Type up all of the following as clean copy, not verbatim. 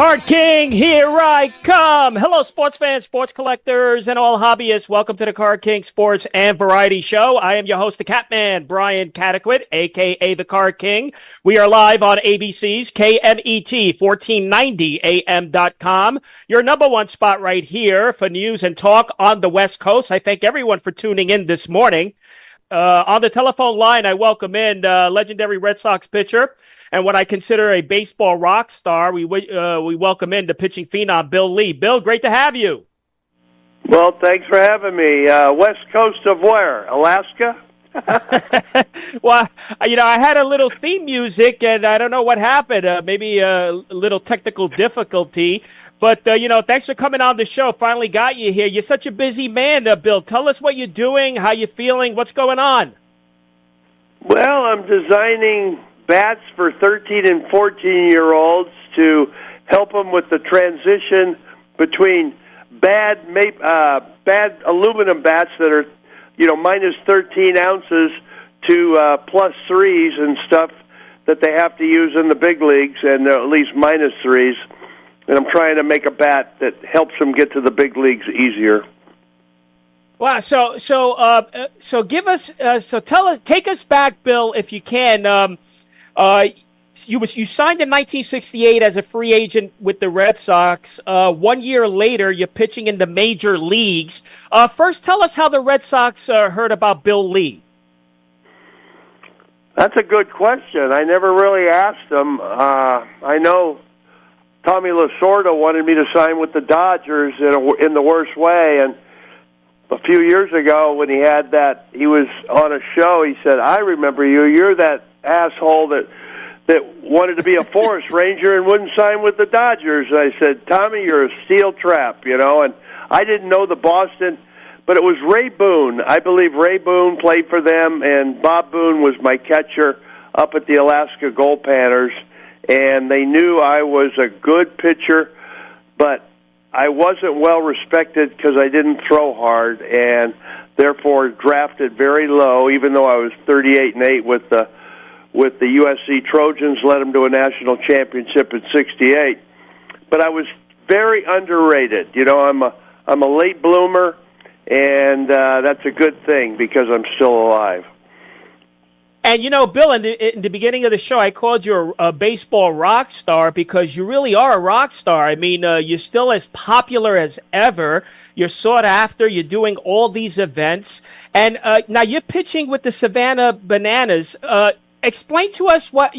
Card King, here I come. Hello, sports fans, sports collectors, and all hobbyists. Welcome to the Card King Sports and Variety Show. I am your host, the Catman, Brian Cataquet, a.k.a. the Card King. We are live on ABC's KMET 1490am.com. Your number one spot right here for news and talk on the West Coast. I thank everyone for tuning in this morning. On the telephone line, I welcome in legendary Red Sox pitcher and what I consider a baseball rock star. We welcome in the pitching phenom, Bill Lee. Bill, great to have you. Well, thanks for having me. West coast of where? Alaska? Well, I had a little theme music, and I don't know what happened. Maybe a little technical difficulty. But, thanks for coming on the show. Finally got you here. You're such a busy man, Bill. Tell us what you're doing, how you're feeling, what's going on. Well, I'm designing bats for 13 and 14-year-olds to help them with the transition between bad aluminum bats that are, minus 13 ounces to plus threes and stuff that they have to use in the big leagues, and at least minus threes. And I'm trying to make a bat that helps them get to the big leagues easier. Wow. So give us, take us back, Bill, if you can. You signed in 1968 as a free agent with the Red Sox. 1 year later, you're pitching in the major leagues. First, tell us how the Red Sox heard about Bill Lee. That's a good question. I never really asked them. I know Tommy Lasorda wanted me to sign with the Dodgers in the worst way, and a few years ago when he was on a show, he said, "I remember you. You're that asshole that wanted to be a forest ranger and wouldn't sign with the Dodgers." And I said, "Tommy, you're a steel trap," and I didn't know the Boston, but it was Ray Boone. I believe Ray Boone played for them, and Bob Boone was my catcher up at the Alaska Gold Panthers, and they knew I was a good pitcher, but I wasn't well respected because I didn't throw hard, and therefore drafted very low, even though I was 38-8 with the USC Trojans, led them to a national championship in '68. But I was very underrated. I'm a late bloomer, and that's a good thing because I'm still alive. And, Bill, in the beginning of the show, I called you a baseball rock star because you really are a rock star. I mean, you're still as popular as ever. You're sought after. You're doing all these events. And now you're pitching with the Savannah Bananas. Explain to us what,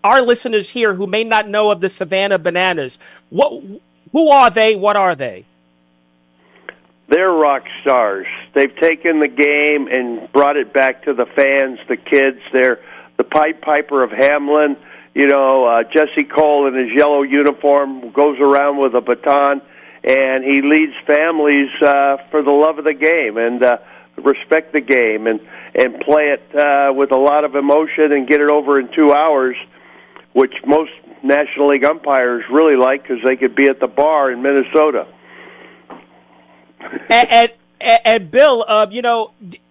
our listeners here who may not know of the Savannah Bananas. Who are they? What are they? They're rock stars. They've taken the game and brought it back to the fans, the kids. They're the Pied Piper of Hamlin. Jesse Cole in his yellow uniform goes around with a baton, and he leads families for the love of the game and respect the game and play it with a lot of emotion and get it over in 2 hours, which most National League umpires really like because they could be at the bar in Minnesota. And Bill,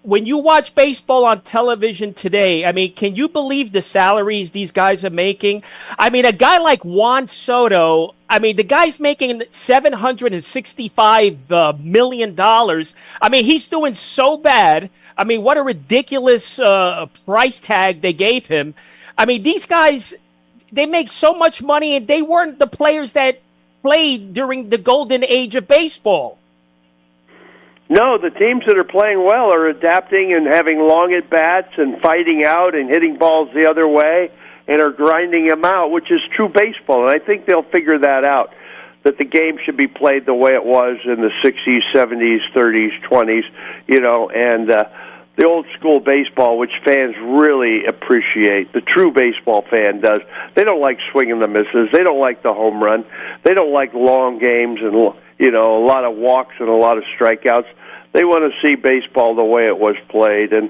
when you watch baseball on television today, I mean, can you believe the salaries these guys are making? I mean, a guy like Juan Soto, the guy's making $765 million. I mean, he's doing so bad. I mean, what a ridiculous price tag they gave him. I mean, these guys, they make so much money, and they weren't the players that played during the golden age of baseball. No, the teams that are playing well are adapting and having long at-bats and fighting out and hitting balls the other way and are grinding them out, which is true baseball. And I think they'll figure that out, that the game should be played the way it was in the 60s, 70s, 30s, 20s, and the old-school baseball, which fans really appreciate. The true baseball fan does. They don't like swinging the misses. They don't like the home run. They don't like long games and a lot of walks and a lot of strikeouts. They want to see baseball the way it was played. And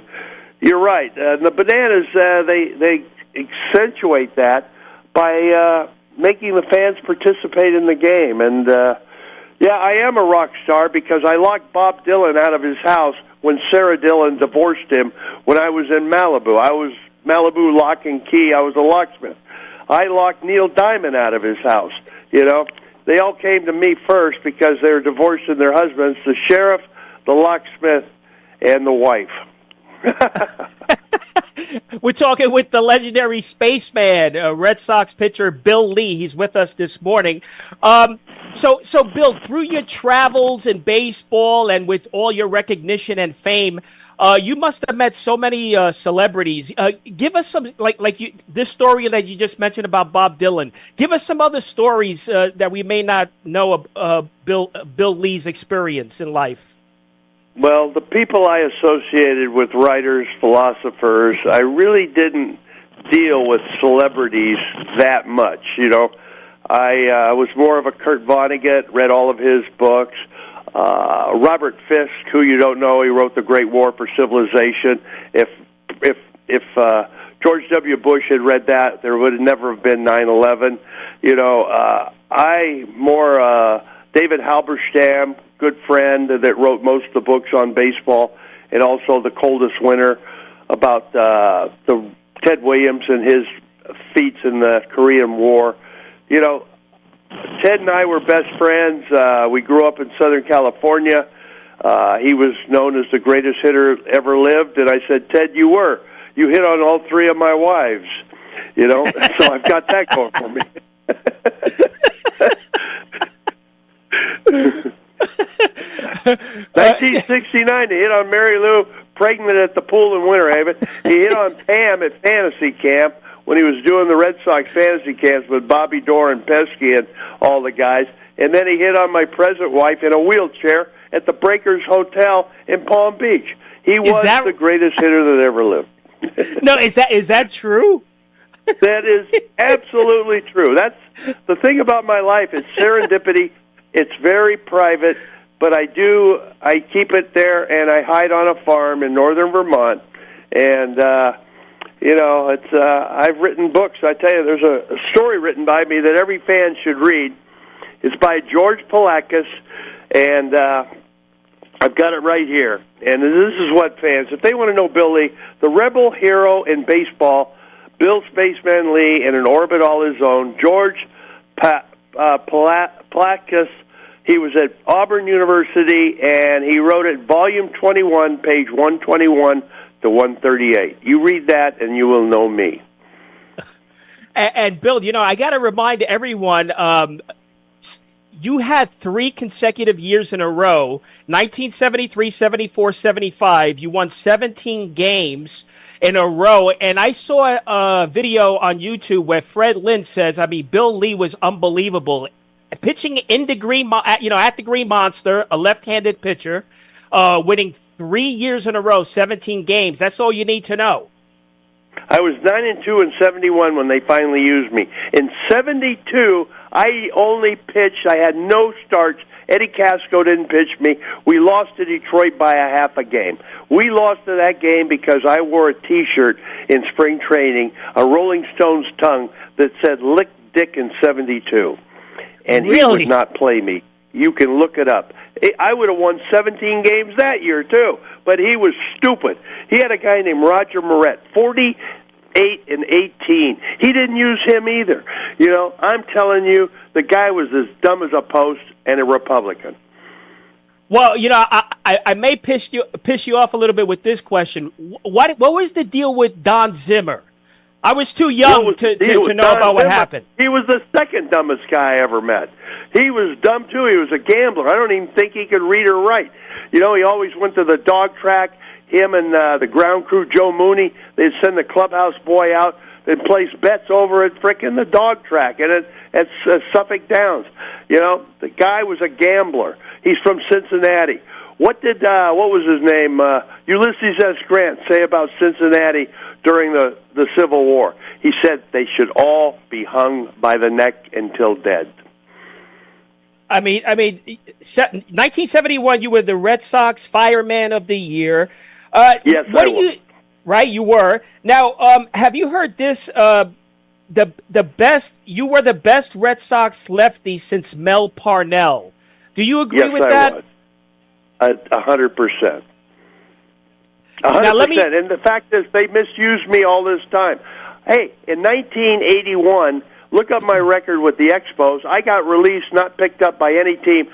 you're right. The Bananas, they accentuate that by making the fans participate in the game. And, I am a rock star because I locked Bob Dylan out of his house when Sarah Dillon divorced him when I was in Malibu. I was Malibu lock and key. I was a locksmith. I locked Neil Diamond out of his house. You know, they all came to me first because they were divorcing their husbands, the sheriff, the locksmith, and the wife. We're talking with the legendary Spaceman, Red Sox pitcher Bill Lee. He's with us this morning. So Bill, through your travels in baseball and with all your recognition and fame, you must have met so many celebrities. Give us some, this story that you just mentioned about Bob Dylan. Give us some other stories that we may not know of Bill Lee's experience in life. Well, the people I associated with, writers, philosophers, I really didn't deal with celebrities that much. You know, I was more of a Kurt Vonnegut, read all of his books. Robert Fisk, who you don't know, he wrote The Great War for Civilization. If George W. Bush had read that, there would have never have been 9/11. You know, David Halberstam, good friend that wrote most of the books on baseball, and also The Coldest Winter about the Ted Williams and his feats in the Korean War. You know, Ted and I were best friends. We grew up in Southern California. He was known as the greatest hitter ever lived, and I said, Ted, you hit on all three of my wives. You know, so I've got that going for me. 1969, he hit on Mary Lou, pregnant at the pool in Winter Haven. He hit on Pam at Fantasy Camp when he was doing the Red Sox fantasy camps with Bobby Dorr and Pesky and all the guys. And then he hit on my present wife in a wheelchair at the Breakers Hotel in Palm Beach. He was the greatest hitter that ever lived. No, is that true? That is absolutely true. That's the thing about my life. It's serendipity. It's very private, but I keep it there, and I hide on a farm in northern Vermont. And, you know, I've written books. I tell you, there's a story written by me that every fan should read. It's by George Palakis, and I've got it right here. And this is what fans, if they want to know Bill Lee, the rebel hero in baseball, Bill Spaceman Lee in an orbit all his own, George Palakis. He was at Auburn University, and he wrote it, volume 21, page 121 to 138. You read that, and you will know me. And Bill, you know, I got to remind everyone, you had 3 consecutive years in a row, 1973, 74, 75. You won 17 games in a row. And I saw a video on YouTube where Fred Lynn says, Bill Lee was unbelievable. Pitching at the Green Monster, a left-handed pitcher, winning 3 years in a row, 17 games. That's all you need to know. I was 9-2 in 71 when they finally used me. In 72, I only pitched. I had no starts. Eddie Casco didn't pitch me. We lost to Detroit by a half a game. We lost to that game because I wore a T-shirt in spring training, a Rolling Stones tongue that said "Lick Dick" in 72. And he would not play me. You can look it up. I would have won 17 games that year, too. But he was stupid. He had a guy named Roger Moret, 48 and 18. He didn't use him either. You know, I'm telling you, the guy was as dumb as a post and a Republican. Well, you know, I may piss you off a little bit with this question. What was the deal with Don Zimmer? I was too young to know about what happened. He was the second dumbest guy I ever met. He was dumb, too. He was a gambler. I don't even think he could read or write. You know, he always went to the dog track. Him and the ground crew, Joe Mooney, they'd send the clubhouse boy out. They'd place bets over at frickin' the dog track and at Suffolk Downs. You know, the guy was a gambler. He's from Cincinnati. What was his name? Ulysses S. Grant say about Cincinnati during the Civil War? He said they should all be hung by the neck until dead. I mean, 1971, you were the Red Sox Fireman of the Year. Yes, I was. Right, you were. Now, have you heard this? The best. You were the best Red Sox lefty since Mel Parnell. Do you agree with that? Yes, I was. 100%. 100%. And the fact is, they misused me all this time. Hey, in 1981, Look up my record with the Expos. I got released, not picked up by any team.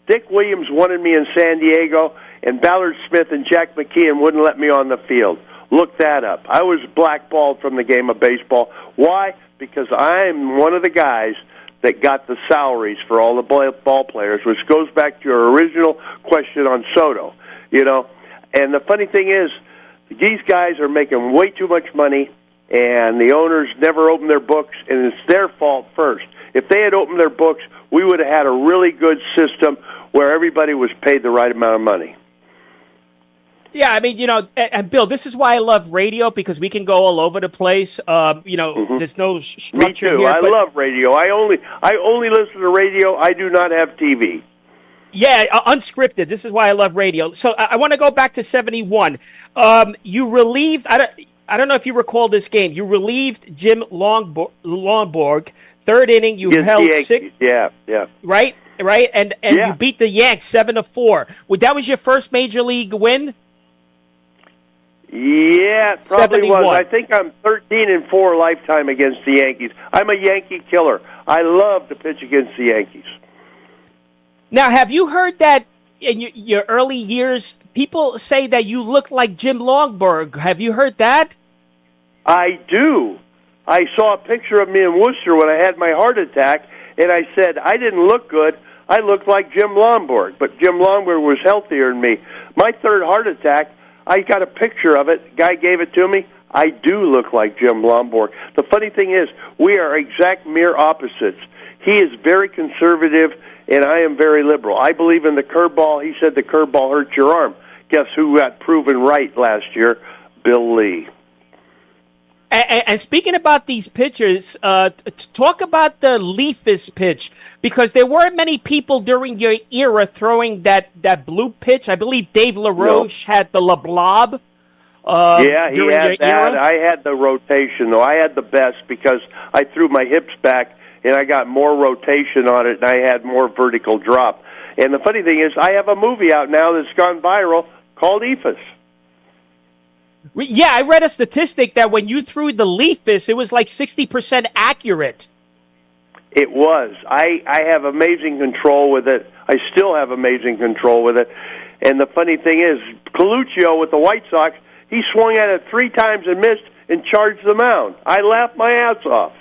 Dick Williams wanted me in San Diego, and Ballard Smith and Jack McKeon wouldn't let me on the field. Look that up. I was blackballed from the game of baseball. Why? Because I'm one of the guys that got the salaries for all the ball players, which goes back to your original question on Soto. And the funny thing is, these guys are making way too much money, and the owners never open their books, and it's their fault first. If they had opened their books, we would have had a really good system where everybody was paid the right amount of money. Yeah, I mean, and Bill, this is why I love radio, because we can go all over the place. There's no structure Me too. here. I love radio. I only listen to radio. I do not have TV. Yeah, unscripted. This is why I love radio. So I want to go back to 71. You relieved, I don't know if you recall this game. You relieved Jim Longborg. Third inning, you held six. Yeah. Right? And you beat the Yanks 7-4. That was your first major league win? Yeah, it probably 71. was. I think I'm 13-4 lifetime against the Yankees. I'm a Yankee killer. I love to pitch against the Yankees. Now, have you heard that in your early years, people say that you look like Jim Longborg? Have you heard that? I do. I saw a picture of me in Worcester when I had my heart attack, and I said, I didn't look good. I looked like Jim Longborg, but Jim Longborg was healthier than me. My third heart attack, I got a picture of it. Guy gave it to me. I do look like Jim Longborg. The funny thing is, we are exact mere opposites. He is very conservative, and I am very liberal. I believe in the curveball. He said the curveball hurts your arm. Guess who got proven right last year? Bill Lee. And speaking about these pitchers, talk about the Leafus pitch, because there weren't many people during your era throwing that blue pitch. I believe Dave LaRoche had the LeBlob. Yeah, he had that. Era. I had the rotation, though. I had the best because I threw my hips back, and I got more rotation on it, and I had more vertical drop. And the funny thing is, I have a movie out now that's gone viral called Ephus. Yeah, I read a statistic that when you threw the Leafus, it was like 60% accurate. It was. I have amazing control with it. I still have amazing control with it. And the funny thing is, Coluccio with the White Sox, he swung at it 3 times and missed and charged the mound. I laughed my ass off.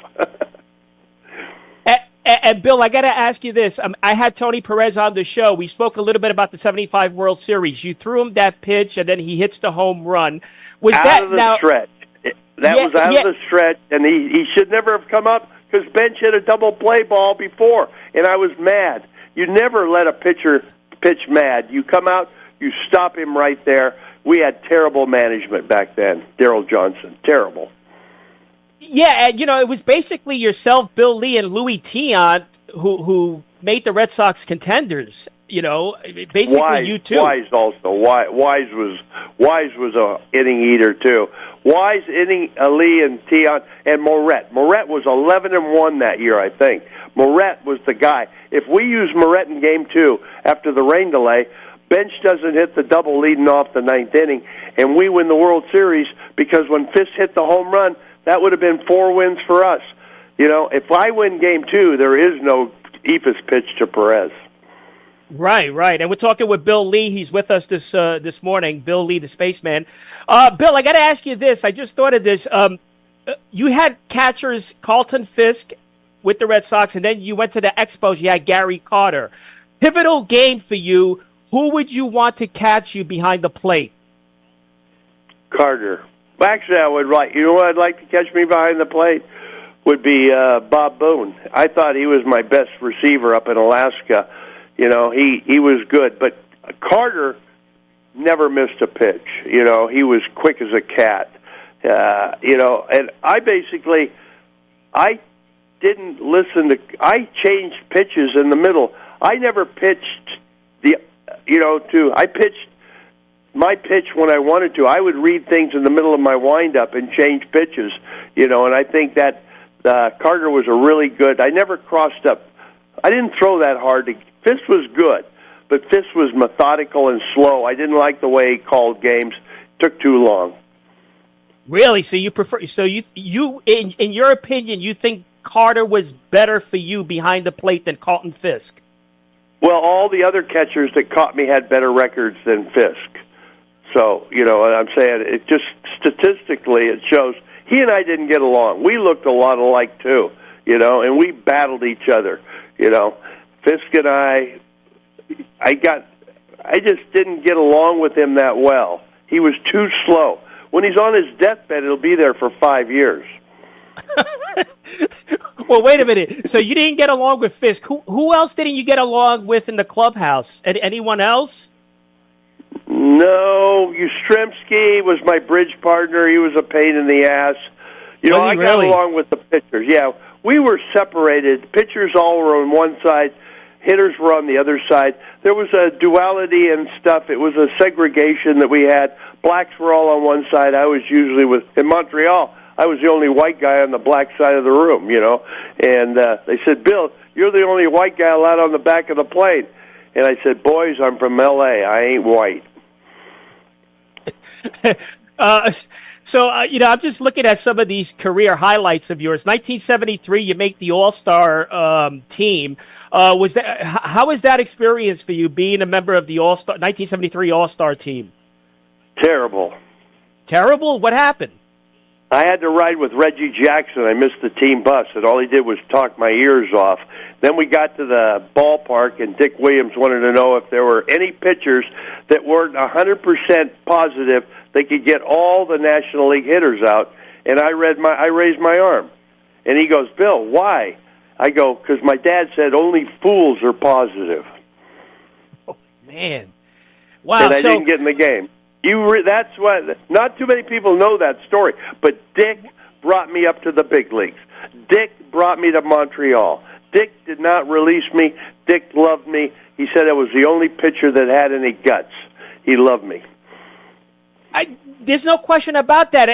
And Bill, I got to ask you this. I had Tony Perez on the show. We spoke a little bit about the 75 World Series. You threw him that pitch, and then he hits the home run. Was out that of the stretch? That was out of the stretch, and he should never have come up because Bench hit a double play ball before, and I was mad. You never let a pitcher pitch mad. You come out, you stop him right there. We had terrible management back then. Darryl Johnson, terrible. Yeah, and it was basically yourself, Bill Lee, and Louis Tiant who made the Red Sox contenders. Basically you too. Wise also. Wise was a inning eater too. Wise, inning Lee and Tiant and Moret. Moret was 11-1 that year, I think. Moret was the guy. If we use Moret in Game 2 after the rain delay, Bench doesn't hit the double leading off the 9th inning, and we win the World Series because when Fisk hit the home run, that would have been 4 wins for us. If I win Game 2, there is no Ephus pitch to Perez. Right. And we're talking with Bill Lee. He's with us this morning, Bill Lee, the Spaceman. Bill, I got to ask you this. I just thought of this. You had catchers Carlton Fisk with the Red Sox, and then you went to the Expos. You had Gary Carter. Pivotal game for you. Who would you want to catch you behind the plate? Carter. Actually, I would like. You know what I'd like to catch me behind the plate would be Bob Boone. I thought he was my best receiver up in Alaska. He was good, but Carter never missed a pitch. He was quick as a cat. And I didn't listen to. I changed pitches in the middle. I never pitched I pitched my pitch when I wanted to. I would read things in the middle of my windup and change pitches, and I think that Carter was a really good. I never crossed up. I didn't throw that hard. Fisk was good, but Fisk was methodical and slow. I didn't like the way he called games. Took too long. Really? So you prefer? So you in your opinion, you think Carter was better for you behind the plate than Carlton Fisk? Well, all the other catchers that caught me had better records than Fisk. So, I'm saying it just statistically it shows he and I didn't get along. We looked a lot alike too, and we battled each other. Fisk and I just didn't get along with him that well. He was too slow. When he's on his deathbed, he'll be there for 5 years. Well, wait a minute. So you didn't get along with Fisk. Who else didn't you get along with in the clubhouse? Anyone else? No, Yastrzemski was my bridge partner. He was a pain in the ass. I got along with the pitchers. Yeah, we were separated. Pitchers all were on one side. Hitters were on the other side. There was a duality and stuff. It was a segregation that we had. Blacks were all on one side. I was usually in Montreal. I was the only white guy on the black side of the room, And they said, Bill, you're the only white guy allowed on the back of the plane. And I said, boys, I'm from L.A. I ain't white. I'm just looking at some of these career highlights of yours. 1973, you make the All-Star team. How was that experience for you, being a member of the All-Star 1973 All-Star team? Terrible. Terrible? What happened? I had to ride with Reggie Jackson. I missed the team bus, and all he did was talk my ears off. Then we got to the ballpark, and Dick Williams wanted to know if there were any pitchers that weren't 100% positive they could get all the National League hitters out. And I raised my arm. And he goes, Bill, why? I go, because my dad said only fools are positive. Oh, man. Wow. And I didn't get in the game. That's what. Not too many people know that story. But Dick brought me up to the big leagues. Dick brought me to Montreal. Dick did not release me. Dick loved me. He said I was the only pitcher that had any guts. He loved me. There's no question about that.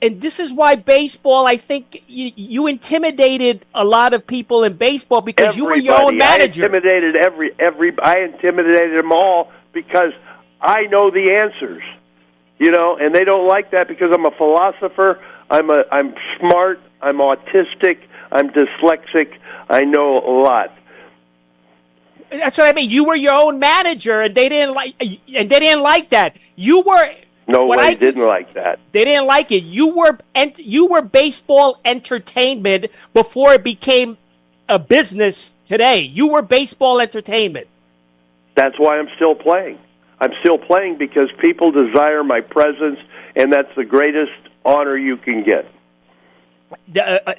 And this is why baseball, I think you intimidated a lot of people in baseball because you were your own manager. I intimidated them all because I know the answers. And they don't like that because I'm a philosopher. I'm smart. I'm autistic. I'm dyslexic. I know a lot. That's what I mean. You were your own manager, and they didn't like that. You were. No, they didn't like that. They didn't like it. You were baseball entertainment before it became a business today. You were baseball entertainment. That's why I'm still playing. I'm still playing because people desire my presence, and that's the greatest honor you can get.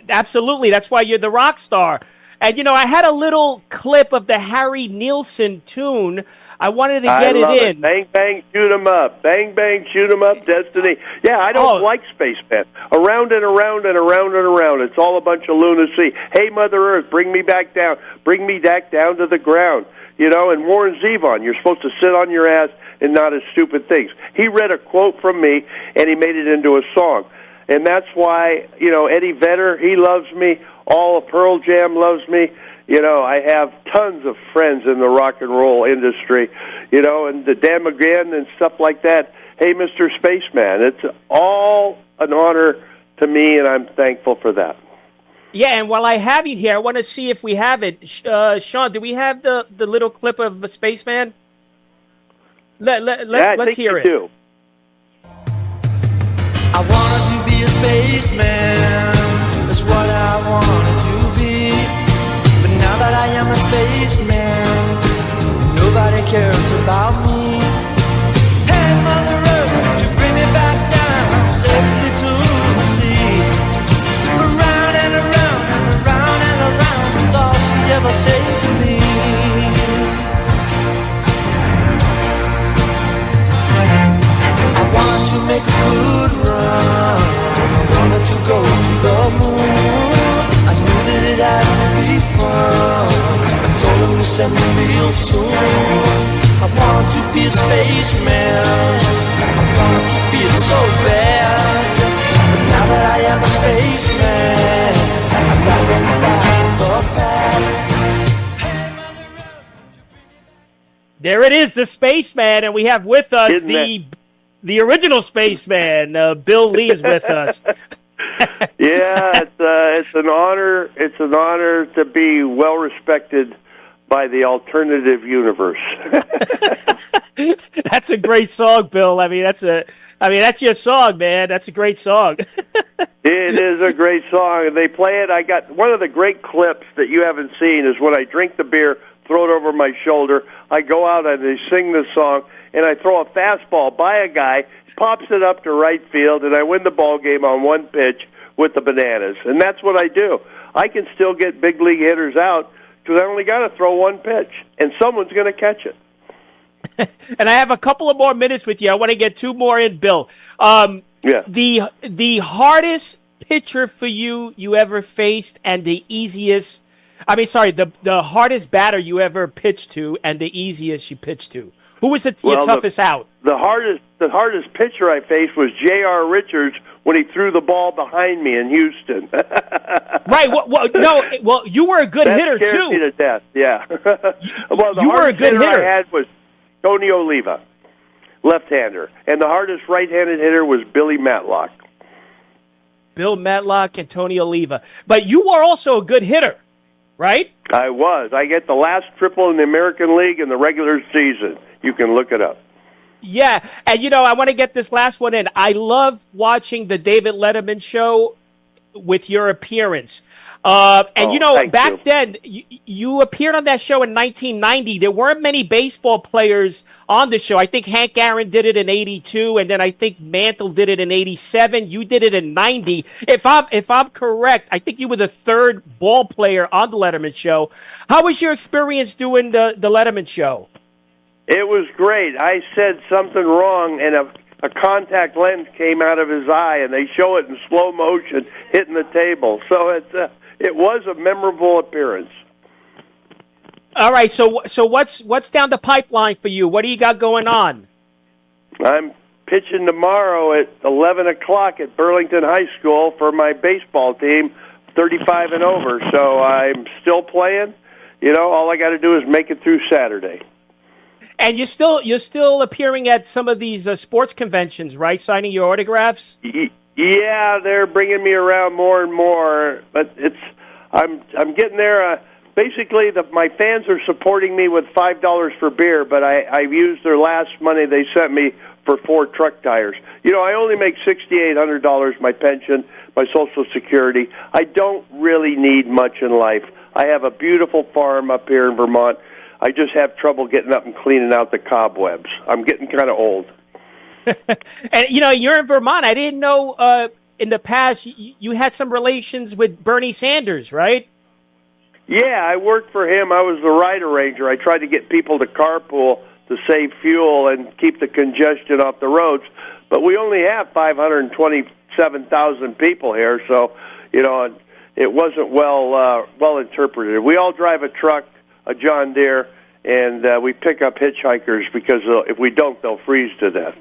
Absolutely. That's why you're the rock star. And, I had a little clip of the Harry Nilsson tune. I wanted to get it in. Bang, bang, shoot 'em up. Bang, bang, shoot 'em up, Destiny. Yeah, I don't like Spaceman. Around and around and around and around. It's all a bunch of lunacy. Hey, Mother Earth, bring me back down. Bring me back down to the ground. And Warren Zevon, you're supposed to sit on your ass and not as stupid things. He read a quote from me, and he made it into a song. And that's why, Eddie Vedder, he loves me. All of Pearl Jam loves me. I have tons of friends in the rock and roll industry, and the Dan McGann and stuff like that. Hey, Mr. Spaceman, it's all an honor to me, and I'm thankful for that. Yeah, and while I have you here, I want to see if we have it. Sean, do we have the little clip of Spaceman? Let's hear it. Do. I wanted to be a spaceman, that's what I wanted to be. But now that I am a spaceman, nobody cares about me. Hey, Mother Earth, would you bring me back down safely to the sea? Around and around and around and around is all she ever said to me. I wanted to make a good run, I wanted to go to the moon. I knew that it had to be fun, I told him to send me real soon. I wanted to be a spaceman, I wanted to be it so bad. But now that I am a spaceman, I'm back on the pad. There it is, the Spaceman, and we have with us The original Spaceman, Bill Lee, is with us. Yeah, it's an honor. It's an honor to be well respected by the alternative universe. That's a great song, Bill. That's your song, man. That's a great song. It is a great song, and they play it. I got one of the great clips that you haven't seen is when I drink the beer, throw it over my shoulder. I go out and they sing this song, and I throw a fastball by a guy, pops it up to right field, and I win the ball game on one pitch with the Bananas. And that's what I do. I can still get big league hitters out because I only got to throw one pitch, and someone's going to catch it. And I have a couple of more minutes with you. I want to get two more in, Bill. Yeah. The hardest pitcher for you ever faced, and the easiest. The hardest batter you ever pitched to, and the easiest you pitched to. Who was your toughest out? The hardest pitcher I faced was J.R. Richards when he threw the ball behind me in Houston. Right. Well, you were a good hitter too. That scared me to death. Yeah. Well, the you were a good hitter. I had was Tony Oliva, left-hander, and the hardest right-handed hitter was Billy Matlock. Bill Matlock and Tony Oliva. But you were also a good hitter, right? I was. I get the last triple in the American League in the regular season. You can look it up. Yeah, and I want to get this last one in. I love watching the David Letterman show with your appearance. Back then, you appeared on that show in 1990. There weren't many baseball players on the show. I think Hank Aaron did it in 82, and then I think Mantle did it in 87. You did it in 90. If I'm correct, I think you were the third ball player on the Letterman show. How was your experience doing the Letterman show? It was great. I said something wrong, and a contact lens came out of his eye, and they show it in slow motion hitting the table. So it was a memorable appearance. All right, so what's down the pipeline for you? What do you got going on? I'm pitching tomorrow at 11 o'clock at Burlington High School for my baseball team, 35 and over. So I'm still playing. All I got to do is make it through Saturday. And you're still appearing at some of these sports conventions, right? Signing your autographs. Yeah, they're bringing me around more and more, but I'm getting there. Basically, my fans are supporting me with $5 for beer, but I've used their last money they sent me for 4 truck tires. I only make $6,800, my pension, my Social Security. I don't really need much in life. I have a beautiful farm up here in Vermont. I just have trouble getting up and cleaning out the cobwebs. I'm getting kind of old. And, you're in Vermont. I didn't know in the past you had some relations with Bernie Sanders, right? Yeah, I worked for him. I was the ride arranger. I tried to get people to carpool to save fuel and keep the congestion off the roads. But we only have 527,000 people here, so, it wasn't well interpreted. We all drive a truck, a John Deere, and we pick up hitchhikers because if we don't, they'll freeze to death.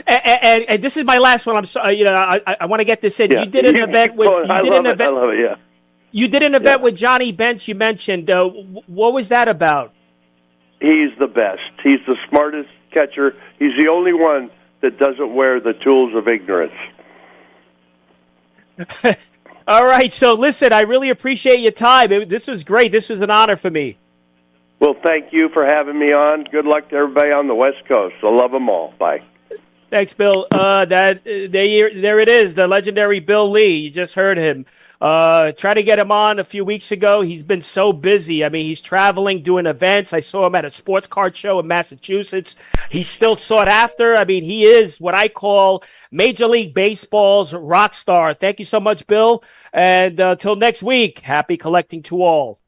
and this is my last one. I'm sorry. I want to get this in. Yeah. You did an event with. I love it. Yeah. You did an event with Johnny Bench. You mentioned. What was that about? He's the best. He's the smartest catcher. He's the only one that doesn't wear the tools of ignorance. All right. So listen, I really appreciate your time. This was great. This was an honor for me. Well, thank you for having me on. Good luck to everybody on the West Coast. I love them all. Bye. Thanks, Bill. There it is, the legendary Bill Lee. You just heard him. Tried to get him on a few weeks ago. He's been so busy. He's traveling, doing events. I saw him at a sports card show in Massachusetts. He's still sought after. He is what I call Major League Baseball's rock star. Thank you so much, Bill. And till next week, happy collecting to all.